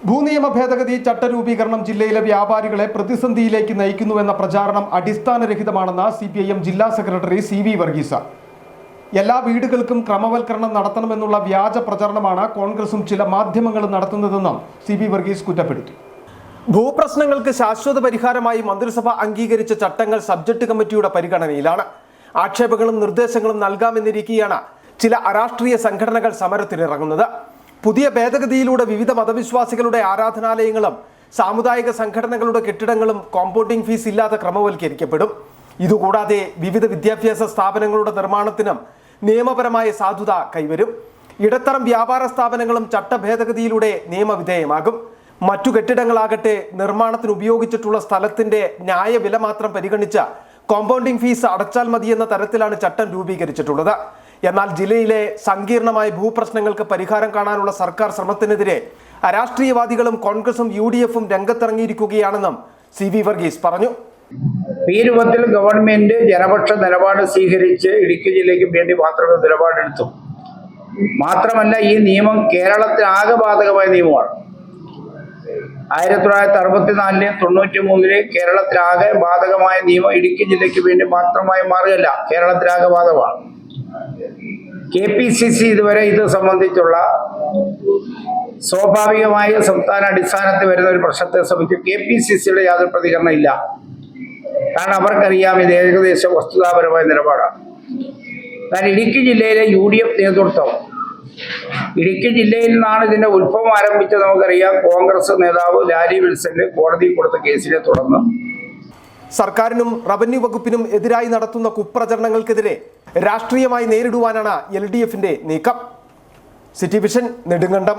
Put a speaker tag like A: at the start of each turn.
A: ഭൂനിയമ ഭേദഗതി ചട്ടരൂപീകരണം ജില്ലയിലെ വ്യാപാരികളെ പ്രതിസന്ധിയിലേക്ക് നയിക്കുന്നുവെന്ന പ്രചാരണം അടിസ്ഥാനരഹിതമാണെന്ന് CPIM ജില്ലാ സെക്രട്ടറി CV വർഗീസ്. എല്ലാ വീടുകൾക്കും ക്രമവൽക്കരണം നടത്തണമെന്നുള്ള വ്യാജ പ്രചാരണമാണ് കോൺഗ്രസും ചില മാധ്യമങ്ങളും നടത്തുന്നതെന്നും CV വർഗീസ് കുറ്റപ്പെടുത്തി. ഭൂപ്രശ്നങ്ങൾക്ക് ശാശ്വത പരിഹാരമായി മന്ത്രിസഭ അംഗീകരിച്ച ചട്ടങ്ങൾ സബ്ജക്ട് കമ്മിറ്റിയുടെ പരിഗണനയിലാണ്. ആക്ഷേപങ്ങളും നിർദ്ദേശങ്ങളും നൽകാമെന്നിരിക്കെയാണ് ചില അരാഷ്ട്രീയ സംഘടനകൾ സമരത്തിനിറങ്ങുന്നത്. പുതിയ ഭേദഗതിയിലൂടെ വിവിധ മതവിശ്വാസികളുടെ ആരാധനാലയങ്ങളും സാമുദായിക സംഘടനകളുടെ കെട്ടിടങ്ങളും കോമ്പൗണ്ടിംഗ് ഫീസ് ഇല്ലാതെ ക്രമവൽക്കരിക്കപ്പെടും. ഇതുകൂടാതെ വിവിധ വിദ്യാഭ്യാസ സ്ഥാപനങ്ങളുടെ നിർമ്മാണത്തിനും നിയമപരമായ സാധുത കൈവരും. ഇടത്തരം വ്യാപാര സ്ഥാപനങ്ങളും ചട്ടഭേദഗതിയിലൂടെ നിയമവിധേയമാകും. മറ്റു കെട്ടിടങ്ങളാകട്ടെ നിർമ്മാണത്തിന് ഉപയോഗിച്ചിട്ടുള്ള സ്ഥലത്തിന്റെ ന്യായവില മാത്രം പരിഗണിച്ച് കോമ്പൗണ്ടിംഗ് ഫീസ് അടച്ചാൽ മതിയെന്ന തരത്തിലാണ് ചട്ടം രൂപീകരിച്ചിട്ടുള്ളത്. എന്നാൽ ജില്ലയിലെ സങ്കീർണമായ ഭൂപ്രശ്നങ്ങൾക്ക് പരിഹാരം കാണാനുള്ള സർക്കാർ ശ്രമത്തിനെതിരെ രാഷ്ട്രീയവാദികളും കോൺഗ്രസും UDFും രംഗത്തിറങ്ങിയിരിക്കുകയാണെന്നും CV വർഗീസ് പറഞ്ഞു.
B: ഈ രൂപത്തിൽ ഗവൺമെന്റ് ജനപക്ഷ നിലപാട് സ്വീകരിച്ച് ഇടുക്കി ജില്ലയ്ക്ക് വേണ്ടി മാത്രമേ നിലപാടെടുത്തു. മാത്രമല്ല, ഈ നിയമം കേരളത്തിന് ആകെ ബാധകമായ നിയമമാണ്. 1964-ലെയും 93-ലെയും കേരളത്തിലാകെ ബാധകമായ നിയമം ഇടുക്കി ജില്ലയ്ക്ക് വേണ്ടി മാത്രമായി മാറുകയല്ല, കേരളത്തിലാകെ ബാധകമാണ്. KPCC ഇതുവരെ ഇത് സംബന്ധിച്ചുള്ള സ്വാഭാവികമായ സംസ്ഥാന അടിസ്ഥാനത്തിൽ വരുന്ന ഒരു പ്രശ്നത്തെ സംബന്ധിച്ച് KPCCയുടെ യാതൊരു പ്രതികരണം ഇല്ല. കാരണം അവർക്കറിയാം ഇത് ഏകദേശം വസ്തുതാപരമായ നിലപാടാണ്. എന്നാൽ ഇടുക്കി ജില്ലയിലെ UDF നേതൃത്വം, ഇടുക്കി ജില്ലയിൽ നിന്നാണ് ഇതിന്റെ ഉത്ഭവം ആരംഭിച്ചത്. നമുക്കറിയാം, കോൺഗ്രസ് നേതാവ് ലാലി വിൽസന്റെ കോടതിയിൽ കൊടുത്ത കേസിനെ തുടർന്ന്
A: സർക്കാരിനും റവന്യൂ വകുപ്പിനും എതിരായി നടത്തുന്ന കുപ്രചരണങ്ങൾക്കെതിരെ രാഷ്ട്രീയമായി നേരിടുവാനാണ് LDFന്റെ നീക്കം. City vision, Nedumkandam.